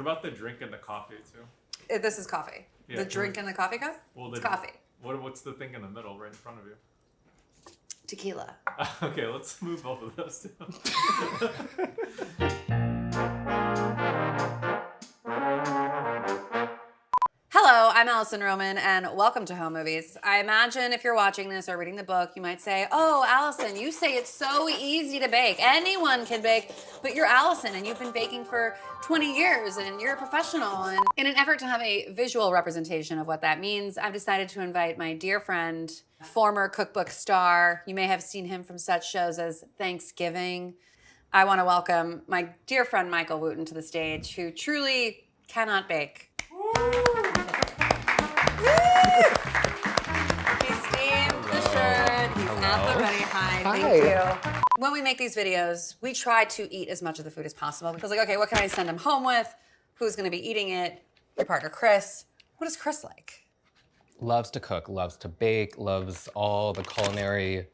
about the drink and the coffee too? This is coffee. Yeah, the drink in the coffee cup? Well, it's coffee. What's the thing in the middle right in front of you? Tequila. Okay, let's move both of those down. Hello, I'm Alison Roman, and welcome to Home Movies. I imagine if you're watching this or reading the book, you might say, oh, Alison, you say it's so easy to bake. Anyone can bake, but you're Alison, and you've been baking for 20 years, and you're a professional. And in an effort to have a visual representation of what that means, I've decided to invite my dear friend, former cookbook star. You may have seen him from such shows as Thanksgiving. I want to welcome my dear friend, Michael Wooten, to the stage, who truly cannot bake. He steamed the shirt. He's at the ready. Hi, thank you. When we make these videos, we try to eat as much of the food as possible. Because like, okay, what can I send him home with? Who's gonna be eating it? Your partner, Chris. What is Chris like? Loves to cook, loves to bake, loves all the culinary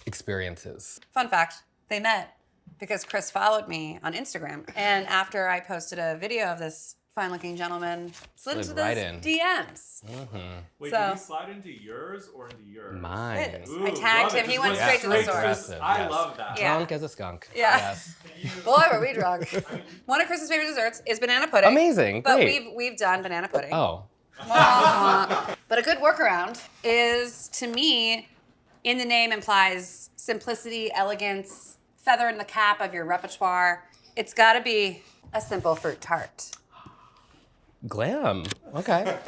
experiences. Fun fact, they met because Chris followed me on Instagram. And after I posted a video of this fine-looking gentleman slid into those DMs. Mm-hmm. Wait, did he slide into yours or into yours? Mine. Ooh, I tagged him. He went straight to the source. I love that. Yeah. Drunk as a skunk. Yeah. Yes. Boy, were we drunk. One of Chris's favorite desserts is banana pudding. Amazing. But Great. we've done banana pudding. Oh. But a good workaround is, to me, in the name implies simplicity, elegance, feather in the cap of your repertoire. It's got to be a Simple Fruit Tart. Glam. Okay.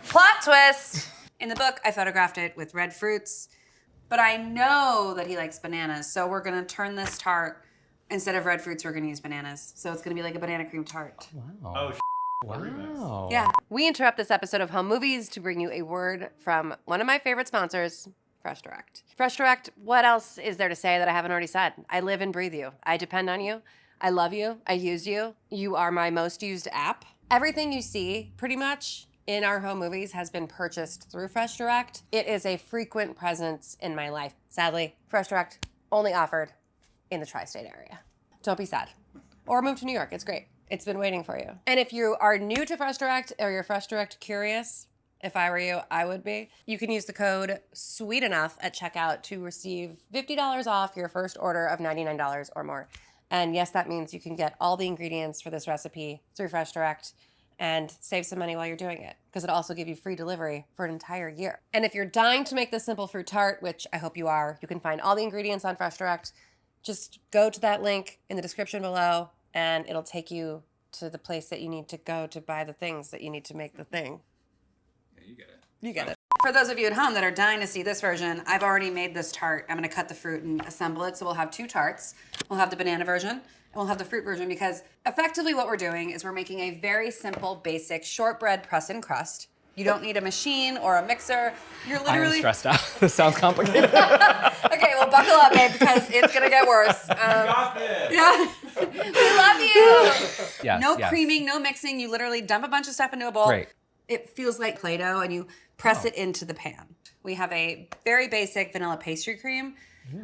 Plot twist! In the book, I photographed it with red fruits, but I know that he likes bananas, so we're gonna turn this tart, instead of red fruits, we're gonna use bananas. So it's gonna be like a banana cream tart. Wow. Oh, wow. Yeah. We interrupt this episode of Home Movies to bring you a word from one of my favorite sponsors, FreshDirect. FreshDirect, what else is there to say that I haven't already said? I live and breathe you. I depend on you. I love you. I use you. You are my most used app. Everything you see, pretty much, in our home movies has been purchased through FreshDirect. It is a frequent presence in my life. Sadly, FreshDirect only offered in the tri-state area. Don't be sad. Or move to New York. It's great. It's been waiting for you. And if you are new to FreshDirect or you're FreshDirect curious, if I were you, I would be. You can use the code sweetenough at checkout to receive $50 off your first order of $99 or more. And yes, that means you can get all the ingredients for this recipe through FreshDirect and save some money while you're doing it, because it'll also give you free delivery for an entire year. And if you're dying to make the Simple Fruit Tart, which I hope you are, you can find all the ingredients on FreshDirect. Just go to that link in the description below, and it'll take you to the place that you need to go to buy the things that you need to make the thing. Yeah, you get it. You get it. For those of you at home that are dying to see this version, I've already made this tart. I'm gonna cut the fruit and assemble it. So we'll have two tarts. We'll have the banana version and we'll have the fruit version, because effectively what we're doing is we're making a very simple, basic shortbread press and crust. You don't need a machine or a mixer. You're literally— I'm stressed out. This sounds complicated. Okay, well buckle up, babe, because it's gonna get worse. You got this. Yeah, we love you. Yes, No yes. creaming, no mixing. You literally dump a bunch of stuff into a bowl. Great. It feels like Play-Doh, and you press it into the pan. We have a very basic vanilla pastry cream.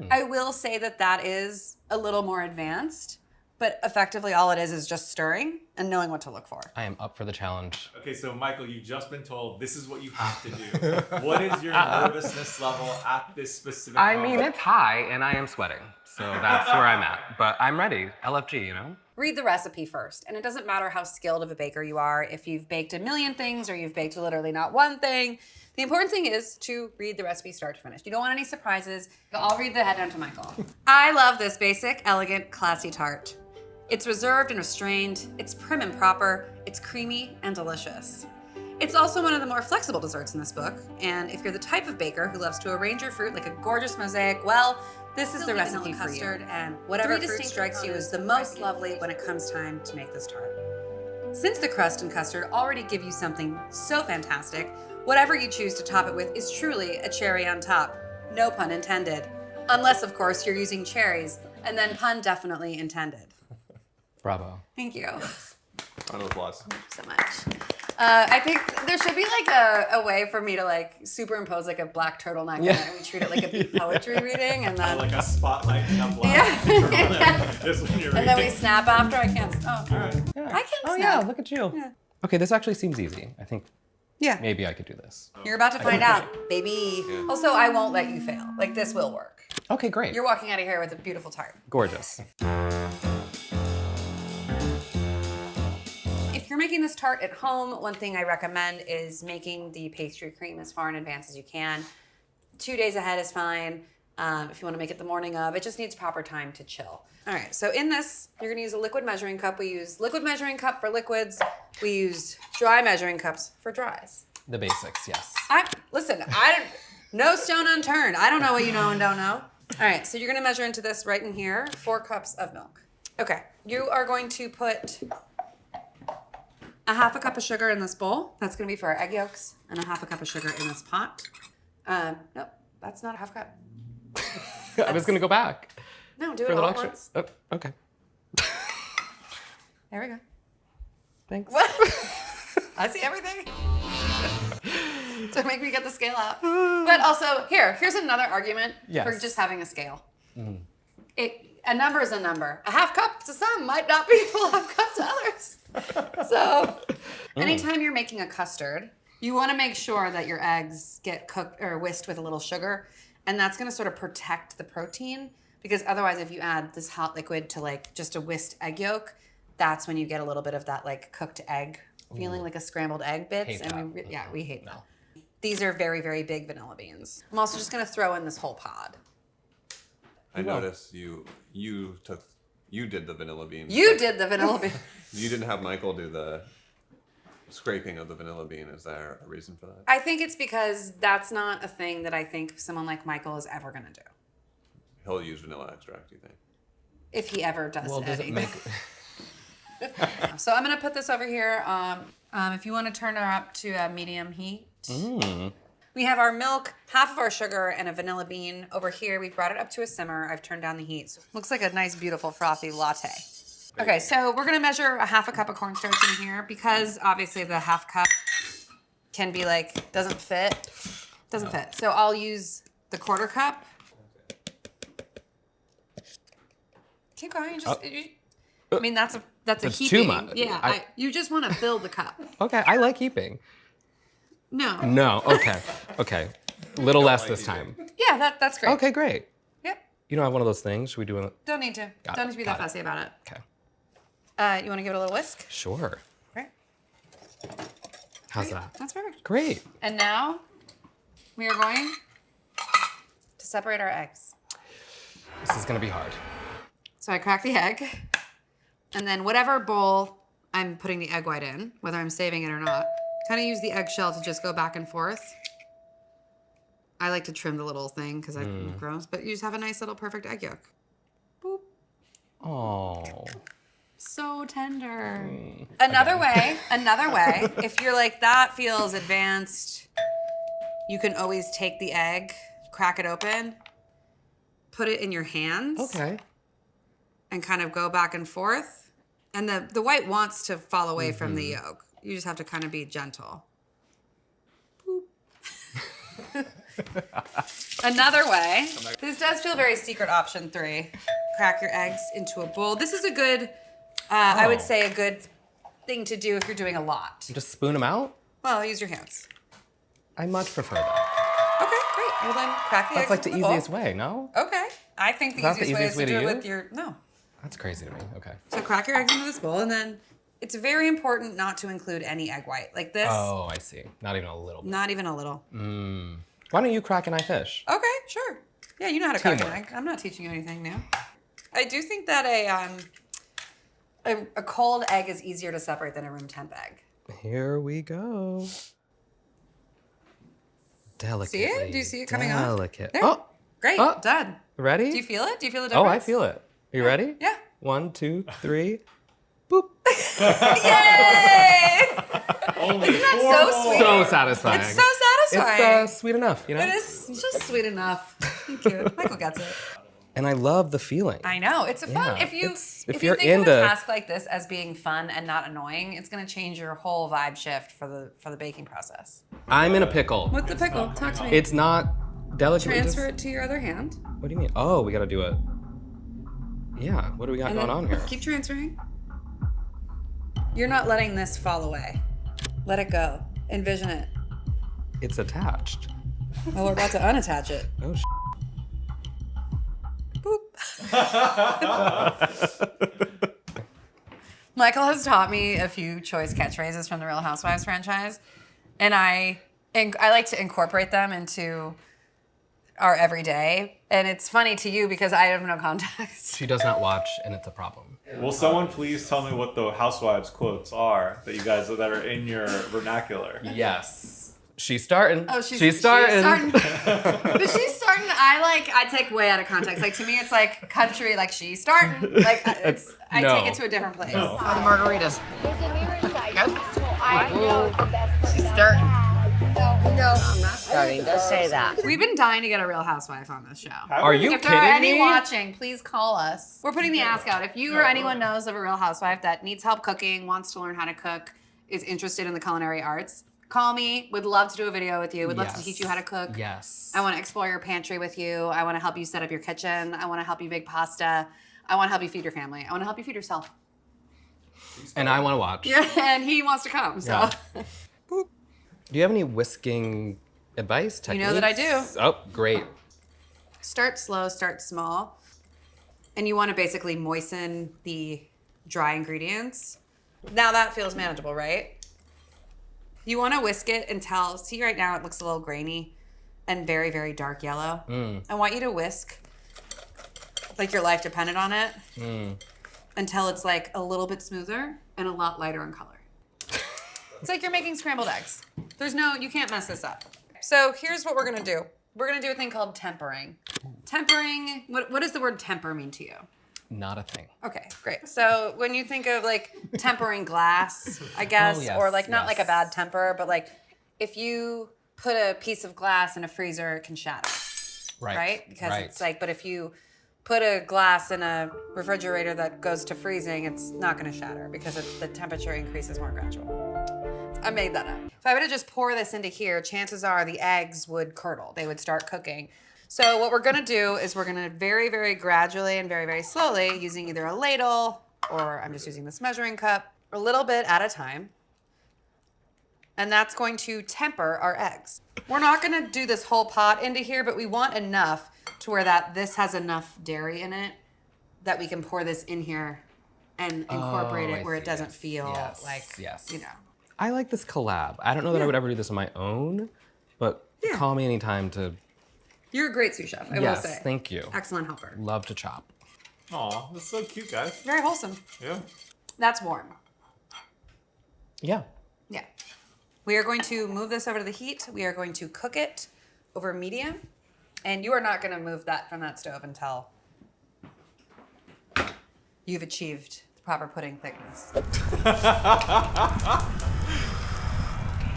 I will say that that is a little more advanced, but effectively all it is just stirring and knowing what to look for. I am up for the challenge. Okay, so Michael, you've just been told this is what you have to do. What is your nervousness level at this specific I moment? mean, it's high and I am sweating. So that's where I'm at. But I'm ready. LFG, you know? Read the recipe first. And it doesn't matter how skilled of a baker you are, if you've baked a million things or you've baked literally not one thing. The important thing is to read the recipe start to finish. You don't want any surprises. I'll read the head down to Michael. I love this basic, elegant, classy tart. It's reserved and restrained. It's prim and proper. It's creamy and delicious. It's also one of the more flexible desserts in this book. And if you're the type of baker who loves to arrange your fruit like a gorgeous mosaic, well, this is the recipe for you. And whatever fruit strikes you is the most lovely when it comes time to make this tart. Since the crust and custard already give you something so fantastic, whatever you choose to top it with is truly a cherry on top. No pun intended. Unless, of course, you're using cherries, and then pun definitely intended. Bravo. Thank you. Round of applause. Thank you so much. I think there should be like a way for me to like superimpose like a black turtleneck and then we treat it like a poetry reading, and then Like a spotlight and a black. Yeah. Just when you're and then we reading. snap after. I can't. Oh. All right. Yeah. I can Oh snap. yeah, look at you. Yeah. Okay, this actually seems easy. I think Yeah. maybe I could do this. You're about to find out, baby. Yeah. Also, I won't let you fail. Like, this will work. Okay, great. You're walking out of here with a beautiful tart. Gorgeous. If you're making this tart at home, one thing I recommend is making the pastry cream as far in advance as you can. 2 days ahead is fine. If you want to make it the morning of, it just needs proper time to chill. All right, so in this, you're going to use a liquid measuring cup. We use liquid measuring cup for liquids. We use dry measuring cups for dries. The basics, yes. No stone unturned. I don't know what you know and don't know. All right, so you're going to measure into this right in here, 4 cups of milk. Okay, you are going to put a half a cup of sugar in this bowl. That's going to be for our egg yolks, and a half a cup of sugar in this pot. Nope, that's not a half cup. I'm just gonna go back. No, do For it a all little at extra. once. Oh, okay. There we go. Thanks. What? I see everything. Don't make me get the scale out. But also, here's another argument Yes. for just having a scale. A number is a number. A half cup to some might not be a full half cup to others. So anytime you're making a custard, you want to make sure that your eggs get cooked or whisked with a little sugar. And that's going to sort of protect the protein, because otherwise if you add this hot liquid to like just a whisked egg yolk, that's when you get a little bit of that like cooked egg feeling, like a scrambled egg bits. Hate And that. we hate that. These are very, very big vanilla beans. I'm also just going to throw in this whole pod. I noticed you did the vanilla beans. You did the vanilla bean. You didn't have Michael do the scraping of the vanilla bean. Is there a reason for that? I think it's because that's not a thing that I think someone like Michael is ever going to do. He'll use vanilla extract, you think? If he ever does Well, does it anything. make? So I'm going to put this over here. If you want to turn her up to a medium heat. We have our milk, half of our sugar, and a vanilla bean. Over here, we've brought it up to a simmer. I've turned down the heat. So looks like a nice, beautiful, frothy latte. Okay, so we're going to measure a half a cup of cornstarch in here, because obviously the half cup can be like, doesn't fit. Doesn't fit. So I'll use the quarter cup. Keep going. I mean, that's a That's heaping. too much. Yeah, you just want to fill the cup. Okay, I like heaping. No. No, okay. A little less this time. Yeah, that's great. Okay, great. Yep. You don't have one of those things? Should we do it? Don't need to. Got Don't it, need to be got that it. fussy about it. Okay. You want to give it a little whisk? Sure. Right. How's that? That's perfect. Great. And now we are going to separate our eggs. This is gonna be hard. So I crack the egg, and then whatever bowl I'm putting the egg white in, whether I'm saving it or not, kind of use the eggshell to just go back and forth. I like to trim the little thing because I'm gross, but you just have a nice little perfect egg yolk. Boop. Oh. So tender. Another way, if you're like, that feels advanced, you can always take the egg, crack it open, put it in your hands. Okay. And kind of go back and forth. And the white wants to fall away from the yolk. You just have to kind of be gentle. Boop. Another way, this does feel very secret option 3. Crack your eggs into a bowl. This is a good, I would say a good thing to do if you're doing a lot. Just spoon them out? Well, use your hands. I much prefer that. Okay, great. Well then, crack the eggs That's like the into bowl. easiest way, no? Okay. I think the That's the easiest way is easiest to way to do it use with it? your, no. That's crazy to me. Okay. So crack your eggs into this bowl, and then it's very important not to include any egg white. Like this, Oh, I see. Not even a little bit. not even a little. Why don't you crack and I fish? Okay, sure. Yeah, you know how to crack an Teamwork. egg. I'm not teaching you anything new. I do think that a cold egg is easier to separate than a room temp egg. Here we go. Delicately. See it? Do you see it coming off? Delicate. There. Oh, Great, Oh. done. ready? Do you feel it? Do you feel the Oh, difference? I feel it. Are you ready? Yeah. 1, 2, 3. Boop. Yay! Only Isn't that 4 so more. sweet? So satisfying. It's so satisfying. It's sweet enough, you know? It is just sweet enough. Thank you. Michael gets it. And I love the feeling. I know, it's a fun. Yeah, If you it's- if if you you're think of into- a task like this as being fun and not annoying, it's gonna change your whole vibe shift for the baking process. I'm in a pickle. With the pickle, talk to me. It's not delicate. Transfer it to your other hand. What do you mean? Oh, we gotta do it. Yeah, what do we got And going then on here? Keep transferring. You're not letting this fall away. Let it go. Envision it. It's attached. Well, we're about to unattach it. Oh, Boop. Michael has taught me a few choice catchphrases from the Real Housewives franchise, and I like to incorporate them into our everyday. And it's funny to you because I have no context. She does not watch, and it's a problem. Will someone please tell me what the Housewives quotes are that you guys that are in your vernacular? Yes. She's starting. Oh, she's starting. But she's starting. I take way out of context. Like to me, it's like country. Like she's starting. Like I No. take it to a different place. No. Margaritas. She's starting. No, I'm not starting. Don't say that. We've been dying to get a Real Housewife on this show. Are you If there are any kidding me? watching, please call us. We're putting the ask out. If you or anyone knows of a Real Housewife that needs help cooking, wants to learn how to cook, is interested in the culinary arts, call me. Would love to do a video with you. Would love to Yes. teach you how to cook. Yes. I want to explore your pantry with you. I want to help you set up your kitchen. I want to help you make pasta. I want to help you feed your family. I want to help you feed yourself. And I want to watch. Yeah, and he wants to come. So Yeah. Do you have any whisking advice, techniques? You know that I do. Oh, great. start slow, start small. And you want to basically moisten the dry ingredients. Now that feels manageable, right? You want to whisk it until, see right now it looks a little grainy and very, very dark yellow. I want you to whisk like your life depended on it until it's like a little bit smoother and a lot lighter in color. It's like you're making scrambled eggs. You can't mess this up. So here's what we're gonna do. We're gonna do a thing called tempering. Tempering, what does the word temper mean to you? Not a thing. Okay, great. So when you think of like tempering glass, I guess, Oh, yes, or like not like a yes. bad temper, but like if you put a piece of glass in a freezer, it can shatter, right? Because it's like, but if you put a glass in a refrigerator that goes to freezing, it's not going to shatter because the temperature increase is more gradual. I made that up. If I were to just pour this into here, chances are the eggs would curdle. They would start cooking. So what we're going to do is we're going to very, very gradually and very, very slowly, using either a ladle or I'm just using this measuring cup, a little bit at a time. And that's going to temper our eggs. We're not going to do this whole pot into here, but we want enough to where this has enough dairy in it that we can pour this in here and incorporate it where it doesn't feel like, you know. I like this collab. I don't know that I would ever do this on my own, but call me anytime to... You're a great sous chef, I will say. Yes, thank you. Excellent helper. Love to chop. Aw, that's so cute, guys. Very wholesome. Yeah. That's warm. Yeah. Yeah. We are going to move this over to the heat. We are going to cook it over medium. And you are not going to move that from that stove until you've achieved the proper pudding thickness.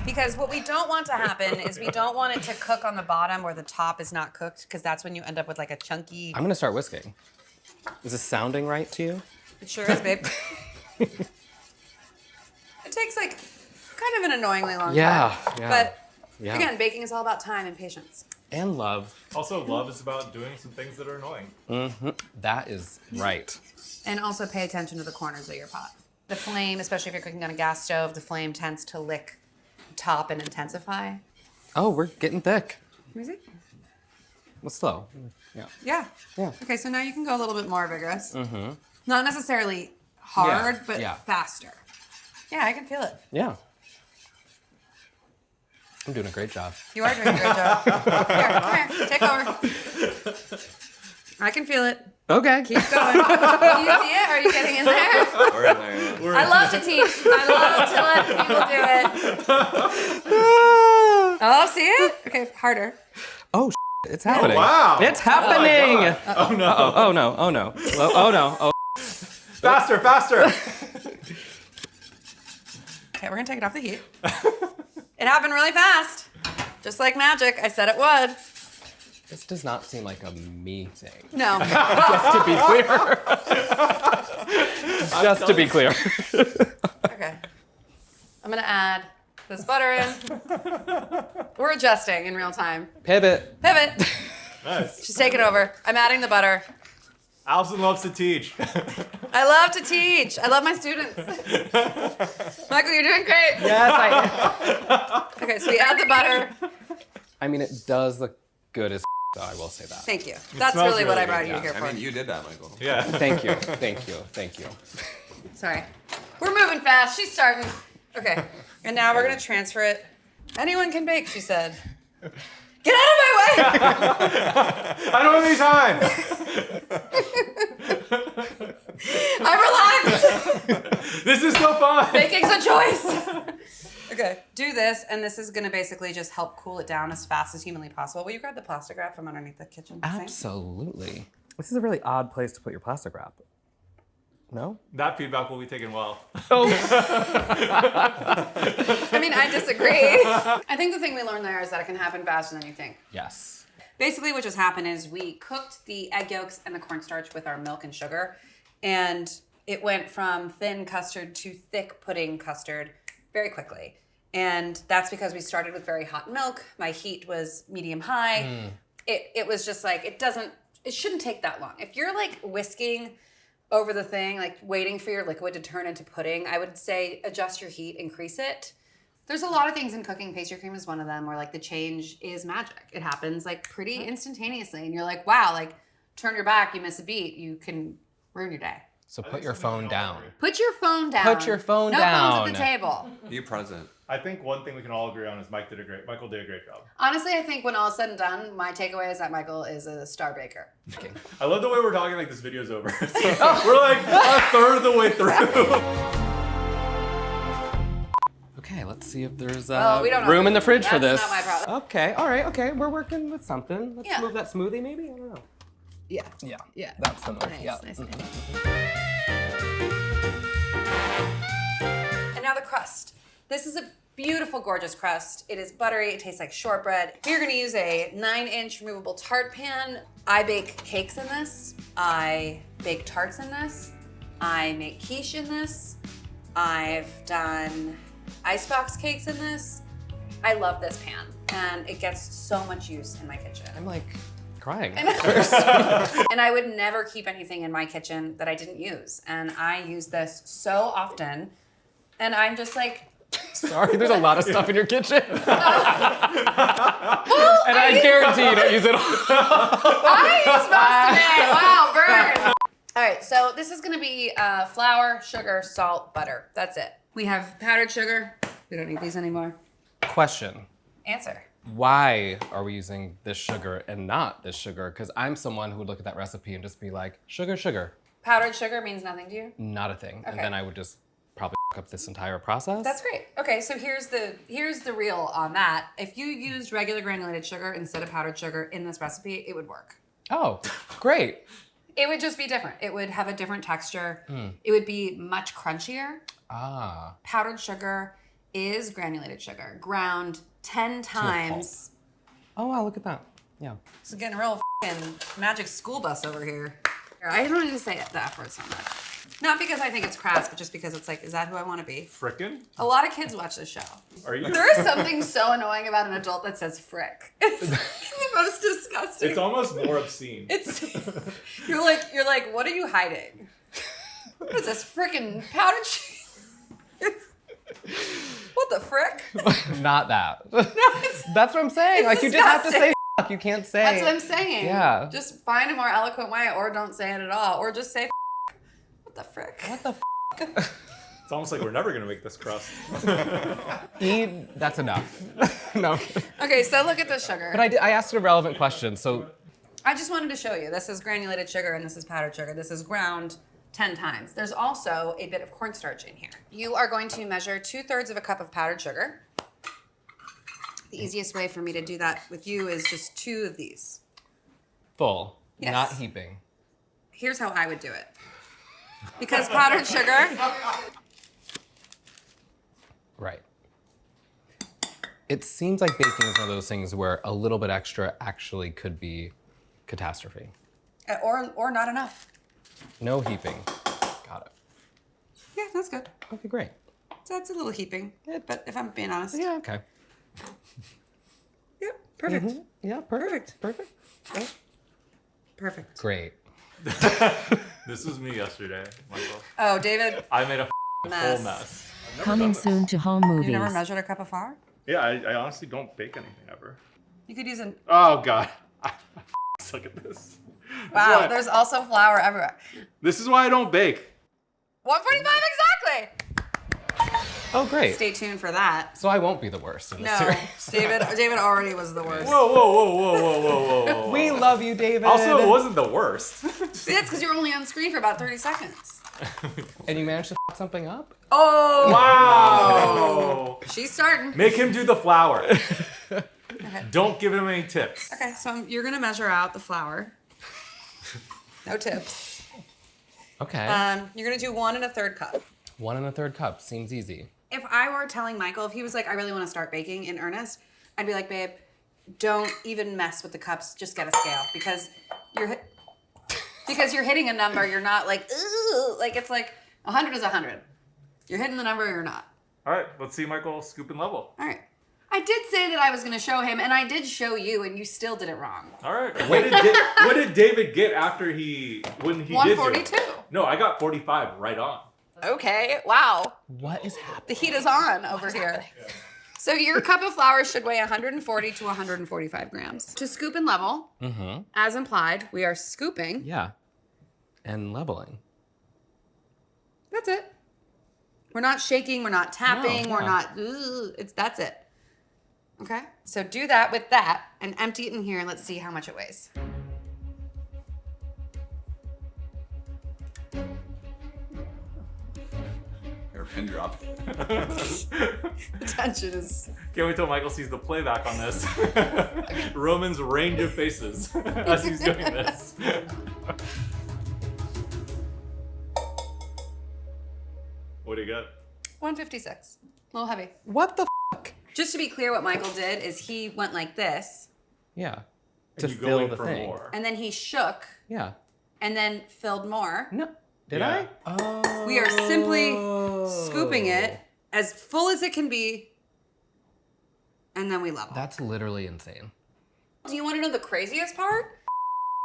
Because what we don't want to happen is we don't want it to cook on the bottom where the top is not cooked, because that's when you end up with like a chunky... I'm going to start whisking. Is this sounding right to you? It sure is, babe. It takes like kind of an annoyingly long time. Yeah. But Yeah. again, baking is all about time and patience. And love. Also, love is about doing some things that are annoying. That is right. And also pay attention to the corners of your pot. The flame, especially if you're cooking on a gas stove, the flame tends to lick top and intensify. Oh, we're getting thick. Let me see. Well, slow. Yeah. Yeah. Yeah. Okay, so now you can go a little bit more vigorous. Not necessarily hard, but faster. Yeah, I can feel it. Yeah. I'm doing a great job. You are doing a great job. Here, take over. I can feel it. Okay. Keep going. Do you see it? Are you getting in there? We're in there. Yeah. I love to teach. I love to let people do it. Oh, see it? Okay, harder. Oh, it's happening. wow. It's happening. Oh no. Oh no. Oh no. Oh no. Oh. Faster, faster. Okay, we're gonna take it off the heat. It happened really fast. Just like magic, I said it would. This does not seem like a me thing. No. Just to be clear. Just to be clear. Okay. I'm gonna add this butter in. We're adjusting in real time. Pivot. Pivot. Nice. She's taking over. I'm adding the butter. Alison loves to teach. I love to teach. I love my students. Michael, you're doing great. Yes, I am. Okay, so we add the butter. I mean, it does look good as though, I will say that. Thank you. That's smells really what really I brought good, you yeah. here for. I mean, you did that, Michael. Yeah. Thank you, thank you, thank you. Sorry. We're moving fast. She's starting. Okay. And now we're going to transfer it. Anyone can bake, she said. Get out of my way! I don't have any time. I'm relaxed. This is so fun. Baking's a choice. Okay. Do this, and this is going to basically just help cool it down as fast as humanly possible. Will you grab the plastic wrap from underneath the kitchen sink? Absolutely. This is a really odd place to put your plastic wrap. No? That feedback will be taken well. Oh. I mean, I disagree. I think the thing we learned there is that it can happen faster than you think. Yes. Basically, what just happened is we cooked the egg yolks and the cornstarch with our milk and sugar, and it went from thin custard to thick pudding custard very quickly. And that's because we started with very hot milk. My heat was medium high. It was just like, it shouldn't take that long. If you're like whisking over the thing, like waiting for your liquid to turn into pudding, I would say adjust your heat, increase it. There's a lot of things in cooking. Pastry cream is one of them where like the change is magic. It happens like pretty instantaneously. And you're like, wow, like turn your back, you miss a beat, you can ruin your day. So put your phone down. Put your phone down. Put your phone no down. No phones at the table. You present. I think one thing we can all agree on is Michael did a great job. Honestly, I think when all is said and done, my takeaway is that Michael is a star baker. I love the way we're talking like this video's over. We're like a third of the way through. Okay, let's see if there's Well, we don't know. room in the fridge for this. That's not my problem. Okay, all right, okay. We're working with something. Let's Yeah. move that smoothie maybe? I don't know. Yeah. Yeah. Yeah. That's the move. Nice, Yeah. nice, nice. And now the crust. This is a beautiful, gorgeous crust. It is buttery. It tastes like shortbread. We're going to use a 9-inch removable tart pan. I bake cakes in this. I bake tarts in this. I make quiche in this. I've done icebox cakes in this. I love this pan, and it gets so much use in my kitchen. I'm like crying. And I would never keep anything in my kitchen that I didn't use. And I use this so often. And I'm just like, Sorry, there's a lot of stuff in your kitchen. well, And I guarantee you don't use it all. I use most of it. Wow, burn. All right, so this is gonna be flour, sugar, salt, butter. That's it. We have powdered sugar. We don't need these anymore. Question. Answer. Why are we using this sugar and not this sugar? Because I'm someone who would look at that recipe and just be like, sugar, sugar. Powdered sugar means nothing to you? Not a thing. And Okay. then I would just probably fuck up this entire process. That's great. Okay, so here's the real on that. If you used regular granulated sugar instead of powdered sugar in this recipe, it would work. Oh, great. It would just be different. It would have a different texture. It would be much crunchier. Ah. Powdered sugar is granulated sugar, ground 10 times. Oh, wow, look at that. Yeah. This is getting a real f***ing magic school bus over here. I don't need to say it the F word so much. Not because I think it's crass, but just because it's like, is that who I want to be? Frickin'? A lot of kids watch this show. Are you? There is something so annoying about an adult that says frick. It's the most disgusting. It's almost more obscene. It's you're like, what are you hiding? What is this frickin' powdered cheese? What the frick? Not that. No, it's, That's what I'm saying. It's Like, you just have to say disgusting. f***. You can't say. that's what I'm saying. Yeah. Just find a more eloquent way, or don't say it at all, or just say f***. What the frick? What the f***? It's almost like we're never gonna make this crust. That's enough. No. Okay, so look at the sugar. But I asked a relevant question, so I just wanted to show you. This is granulated sugar and this is powdered sugar. This is ground 10 times. There's also a bit of cornstarch in here. You are going to measure 2/3 of a cup of powdered sugar. The easiest way for me to do that with you is just 2 of these. full, Yes. not heaping. Here's how I would do it. Because powdered sugar, Right. It seems like baking is one of those things where a little bit extra actually could be catastrophe. or not enough. No heaping. Got it. Yeah, that's good. Okay, great. So that's a little heaping, but if I'm being honest. Yeah, okay. Yep, perfect. Yeah, perfect. Perfect. Yeah. Perfect. Great. This was me yesterday, Michael. Oh, David. I made a Mess. whole mess. Coming soon to home movies. You never measured a cup of flour? Yeah, I honestly don't bake anything ever. You could use an. Oh god, I suck at this. Wow, there's also flour everywhere. This is why I don't bake. 145 exactly. Oh, great. Stay tuned for that. So I won't be the worst in this No, series. David already was the worst. Whoa. We love you, David. Also, it wasn't the worst. That's because you're only on screen for about 30 seconds. And you managed to f something up? Oh. Wow. She's starting. Make him do the flour. Don't give him any tips. Okay, so you're gonna measure out the flour. No tips. Okay. You're gonna do 1 1/3 cup. 1 1/3 cup. Seems easy. If I were telling Michael, if he was like, I really want to start baking in earnest, I'd be like, babe, don't even mess with the cups. Just get a scale because you're hitting a number. You're not like, ooh, like it's like 100 is 100. You're hitting the number or you're not. All right, let's see Michael scoop and level. All right. I did say that I was going to show him, and I did show you, and you still did it wrong. All right. What did David get after when he did 142. No, I got 45 right on. Okay. Wow. What is happening? The heat is on over here. So your cup of flour should weigh 140 to 145 grams. To scoop and level, as implied, we are scooping. Yeah. And leveling. That's it. We're not shaking. We're not tapping. No, We're yeah. not. That's it. Okay. So do that with that and empty it in here and let's see how much it weighs. Or pin drop. The tension is. Can't wait till Michael sees the playback on this. Roman's range of faces as he's doing this. What do you got? 156. A little heavy. What the f? Just to be clear, what Michael did is he went like this, Yeah. To And you go fill in the for thing. more. and then he shook, Yeah. and then filled more. No. Did Yeah. I? Oh. We are simply scooping it as full as it can be, and then we level. That's literally insane. Do you want to know the craziest part?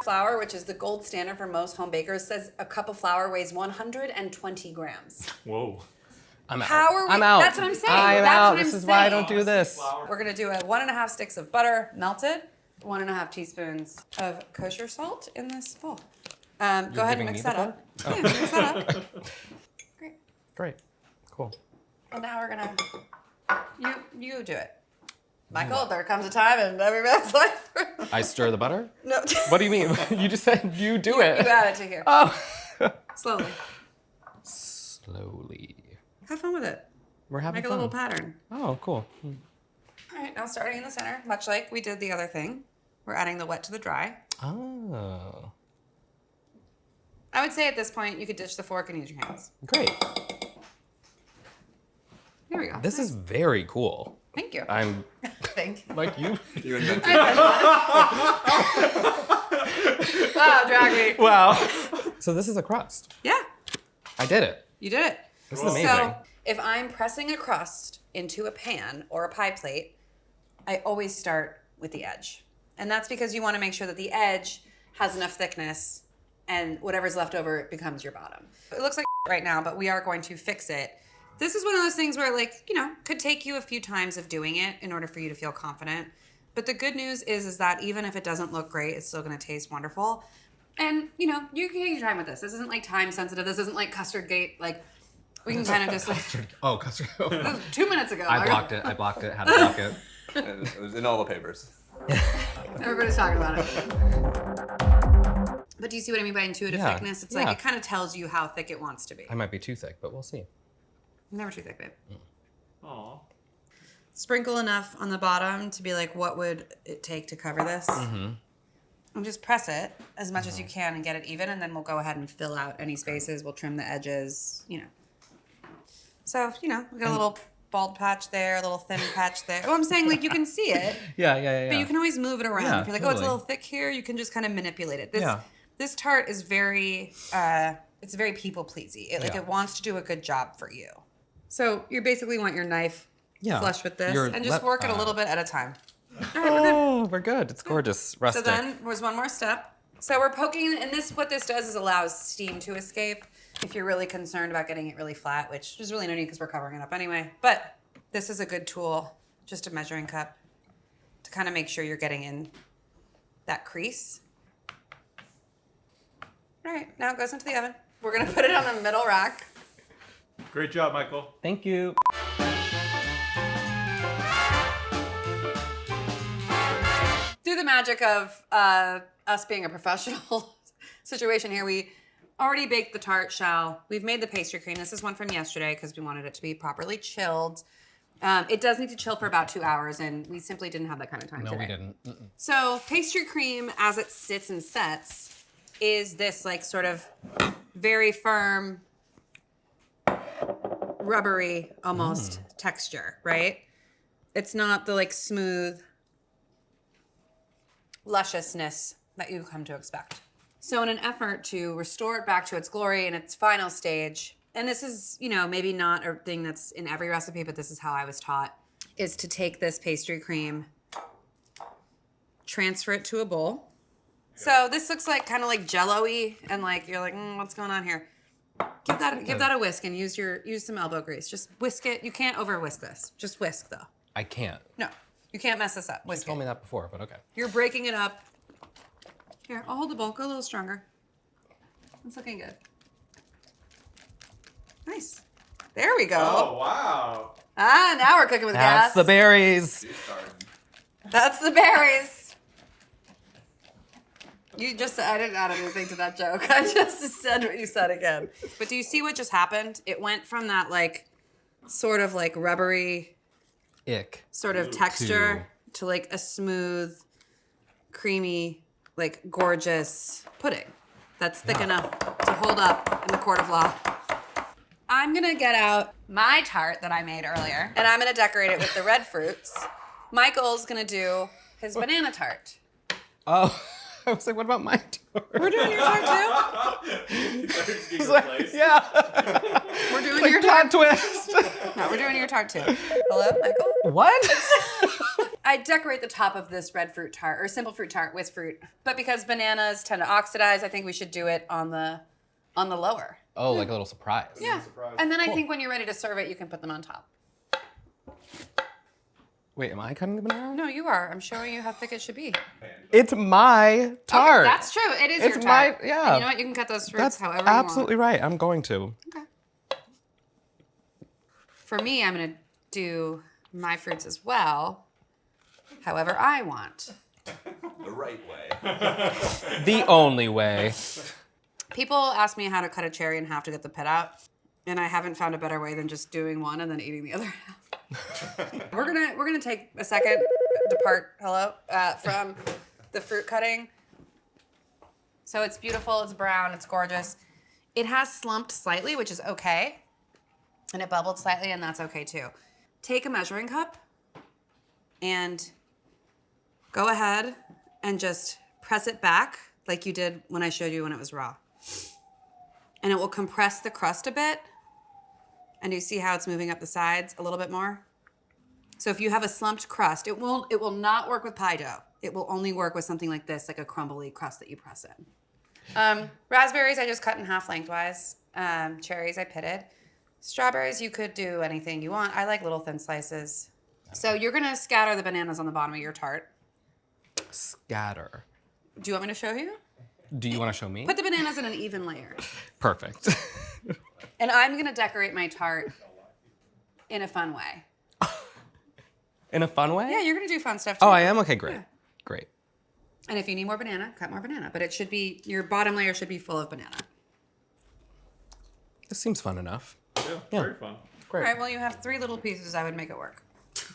Flour, which is the gold standard for most home bakers, says a cup of flour weighs 120 grams. Whoa. I'm out. How are we? I'm out. That's what I'm saying. I'm That's out. what I'm This is why I don't saying. do this. We're gonna do 1.5 sticks of butter melted, 1.5 teaspoons of kosher salt in this bowl. Go ahead and giving mix me that the up. Yeah, mix that up. Great. Great. Cool. And now we're gonna. You do it, Michael. There comes a time in every man's life. I stir the butter? No. What do you mean? You just said you do it. You add it to here. Oh. Slowly. Slowly. Have fun with it. We're having Make a fun. little pattern. Oh, cool. All right, now starting in the center, much like we did the other thing, we're adding the wet to the dry. Oh. I would say at this point you could ditch the fork and use your hands. Great. Here we go. This is very cool. Thank you. I'm Thank you. like you. You invented Wow, drag me. Wow. So this is a crust. Yeah, I did it. you did it. This is amazing. So if I'm pressing a crust into a pan or a pie plate, I always start with the edge. And that's because you want to make sure that the edge has enough thickness and whatever's left over becomes your bottom. It looks like right now, but we are going to fix it. This is one of those things where, like, you know, could take you a few times of doing it in order for you to feel confident. But the good news is that even if it doesn't look great, it's still going to taste wonderful. And, you know, you can take your time with this. This isn't like time sensitive. This isn't like custard gate. Like, we can kind of just like, Oh, custard. 2 minutes ago. I blocked it. Had to block it. it was in all the papers. Everybody's talking about it. But do you see what I mean by intuitive Yeah, thickness? It's yeah. like it kind of tells you how thick it wants to be. I might be too thick, but we'll see. Never too thick, babe. Aw. Sprinkle enough on the bottom to be like, what would it take to cover this? And just press it as much as you can and get it even, and then we'll go ahead and fill out any spaces. We'll trim the edges, you know. So, you know, we got a little bald patch there, a little thin patch there. Oh, I'm saying, like, you can see it, Yeah. but you can always move it around. Yeah, If you're like, oh, it's a totally. little thick here, you can just kind of manipulate it. This tart is very, it's very people pleasy. It wants to do a good job for you. So you basically want your knife flush with this and just work it a little bit at a time. Oh, we're good. It's gorgeous. Rustic. So then there's one more step. So we're poking, and what this does is allows steam to escape if you're really concerned about getting it really flat, which is really no need because we're covering it up anyway. But this is a good tool, just a measuring cup, to kind of make sure you're getting in that crease. All right, now it goes into the oven. We're gonna put it on the middle rack. Great job, Michael. Thank you. Through the magic of us being a professional situation here, we already baked the tart shell. We've made the pastry cream. This is one from yesterday because we wanted it to be properly chilled. It does need to chill for about 2 hours, and we simply didn't have that kind of time today. No, we didn't. Mm-mm. So pastry cream, as it sits and sets, is this like sort of very firm, rubbery almost texture, right? It's not the like smooth lusciousness that you come to expect. So in an effort to restore it back to its glory in its final stage, and this is, maybe not a thing that's in every recipe, but this is how I was taught, is to take this pastry cream, transfer it to a bowl. So this looks like kind of like jello-y, and like you're like, what's going on here? Give that a whisk and use some elbow grease. Just whisk it. You can't over whisk this. Just whisk though. I can't. No, you can't mess this up. You Whisk told it. me that before, but okay. You're breaking it up. Here, I'll hold the bowl. Go a little stronger. It's looking good. Nice. There we go. Oh, wow. Ah, now we're cooking with That's gas. the berries. That's the berries. I didn't add anything to that joke. I just said what you said again. But do you see what just happened? It went from that like, sort of like rubbery Ick. sort of texture to like a smooth, creamy, like gorgeous pudding that's thick enough to hold up in the court of law. I'm gonna get out my tart that I made earlier, and I'm gonna decorate it with the red fruits. Michael's gonna do his banana tart. Oh, I was like, what about my tart? We're doing your tart too? It's like, Yeah. We're doing Like your plot tart. twist. No, we're doing your tart too. Hello, Michael? What? I decorate the top of this red fruit tart, or simple fruit tart with fruit. But because bananas tend to oxidize, I think we should do it on the lower. Oh, like a little surprise. Yeah. surprise. And then I think when you're ready to serve it, you can put them on top. Wait, am I cutting the banana? No, you are. I'm showing you how thick it should be. It's my tart. Okay, that's true. It is It's your tart. my- yeah. And you know what? You can cut those fruits That's however absolutely you want. right. I'm going to. Okay. For me, I'm going to do my fruits as well, however I want. The right way. The only way. People ask me how to cut a cherry in half to get the pit out, and I haven't found a better way than just doing one and then eating the other half. We're gonna take a second, depart from the fruit cutting. So it's beautiful, it's brown, it's gorgeous. It has slumped slightly, which is okay. And it bubbled slightly, and that's okay too. Take a measuring cup and go ahead and just press it back like you did when I showed you when it was raw. And it will compress the crust a bit. And you see how it's moving up the sides a little bit more? So if you have a slumped crust, it will not work with pie dough. It will only work with something like this, like a crumbly crust that you press in. Raspberries I just cut in half lengthwise. Cherries I pitted. Strawberries, you could do anything you want. I like little thin slices. So you're gonna scatter the bananas on the bottom of your tart. Scatter. Do you want me to show you? Do you want to show me? Put the bananas in an even layer. Perfect. And I'm gonna decorate my tart in a fun way. In a fun way? Yeah, you're gonna do fun stuff too. Oh, I am? Okay, great. Yeah. Great. And if you need more banana, cut more banana. But it should be, your bottom layer should be full of banana. This seems fun enough. Yeah, very fun. Great. All right, well, you have 3 little pieces. I would make it work.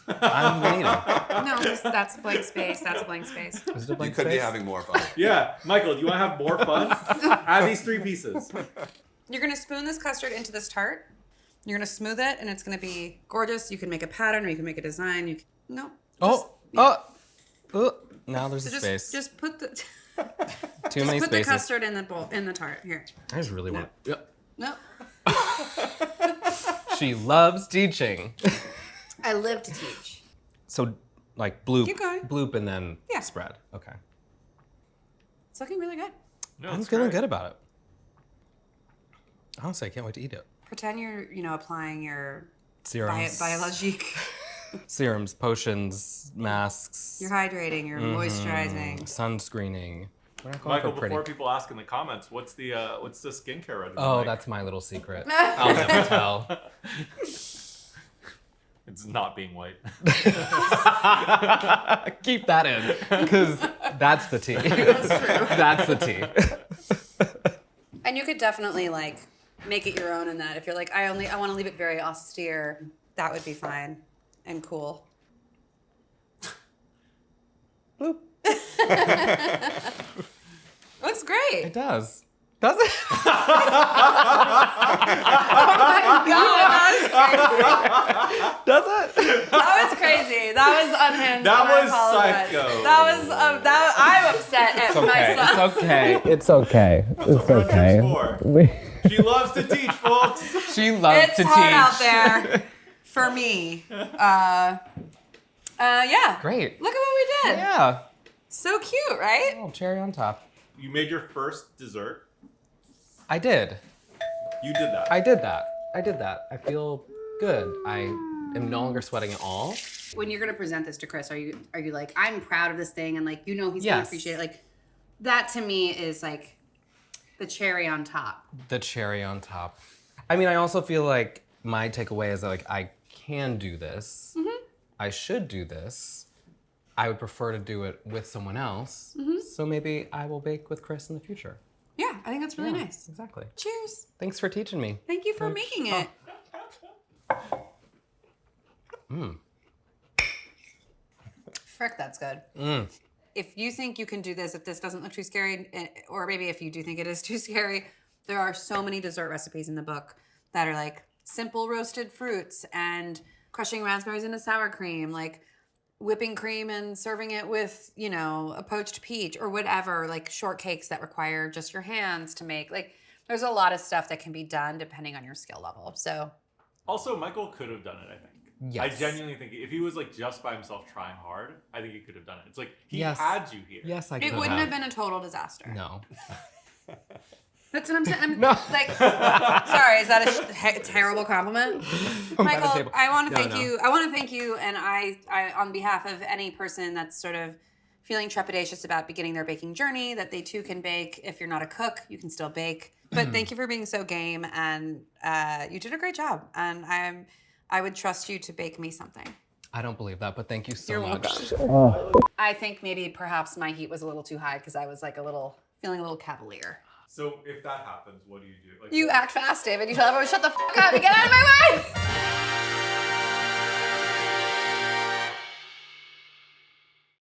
I'm gonna eat them. No, that's a blank space. That's a blank space. Is it a You blank could be space? having more fun. Yeah, Michael, do you want to have more fun? Add these 3 pieces. You're gonna spoon this custard into this tart. You're gonna smooth it, and it's gonna be gorgeous. You can make a pattern, or you can make a design. No. Now there's a Just, space. just put the Too many put the spaces. custard in the bowl in the tart. Here. I just really want. Yep. No. She loves teaching. I live to teach. So, like bloop, Keep going. bloop, and then Yeah. spread. Okay. It's looking really good. No, I'm it's feeling great. good about it. Honestly, I can't wait to eat it. Pretend you're, applying your Serums, biologique. serums, potions, masks, You're hydrating, you're moisturizing. sunscreening. We're not going Michael, for pretty. before people ask in the comments, what's the skincare regimen? Oh, like? that's my little secret. I'll never tell. It's not being white. Keep that in, because that's the tea. That's true. That's the tea. And you could definitely make it your own in that. If you're like, I want to leave it very austere, that would be fine and cool. Bloop. Looks great. It does. Does it? Oh my God, Does it? that was crazy. That was unhinged. That I was apologize. psycho. I'm upset at myself. It's okay. It's okay. She loves to teach, folks. She loves It's to hot teach. out there for me. Yeah. Great. Look at what we did. Yeah. So cute, right? Oh, cherry on top. You made your first dessert. I did. You did that. I did that. I feel good. I am no longer sweating at all. When you're gonna present this to Chris, are you like, I'm proud of this thing, and he's gonna Yes. appreciate it? Like, that to me is like the cherry on top. The cherry on top. I mean, I also feel like my takeaway is that I can do this. Mm-hmm. I should do this. I would prefer to do it with someone else. Mm-hmm. So maybe I will bake with Chris in the future. Yeah, I think that's really nice. Exactly. Cheers. Thanks for teaching me. Thank you for making it. Frick, that's good. If you think you can do this, if this doesn't look too scary, or maybe if you do think it is too scary, there are so many dessert recipes in the book that are like simple roasted fruits and crushing raspberries into sour cream, like whipping cream and serving it with, a poached peach or whatever, like shortcakes that require just your hands to make. Like, there's a lot of stuff that can be done depending on your skill level. So, Also, Michael could have done it, I think. Yes. I genuinely think if he was just by himself trying hard, I think he could have done it. It's like he Yes. had you here. Yes, I could it wouldn't have been a total disaster. No. That's what I'm saying. No. Sorry, is that a terrible compliment? Michael, table. I want to No, thank no. you. I want to thank you, and I, on behalf of any person that's sort of feeling trepidatious about beginning their baking journey, that they too can bake. If you're not a cook, you can still bake. But thank you for being so game, and you did a great job. And I would trust you to bake me something. I don't believe that, but thank you so You're much. welcome. I think maybe perhaps my heat was a little too high because I was feeling a little cavalier. So if that happens, what do you do? You act fast, David. You tell everyone, shut the fuck up and get out of my way!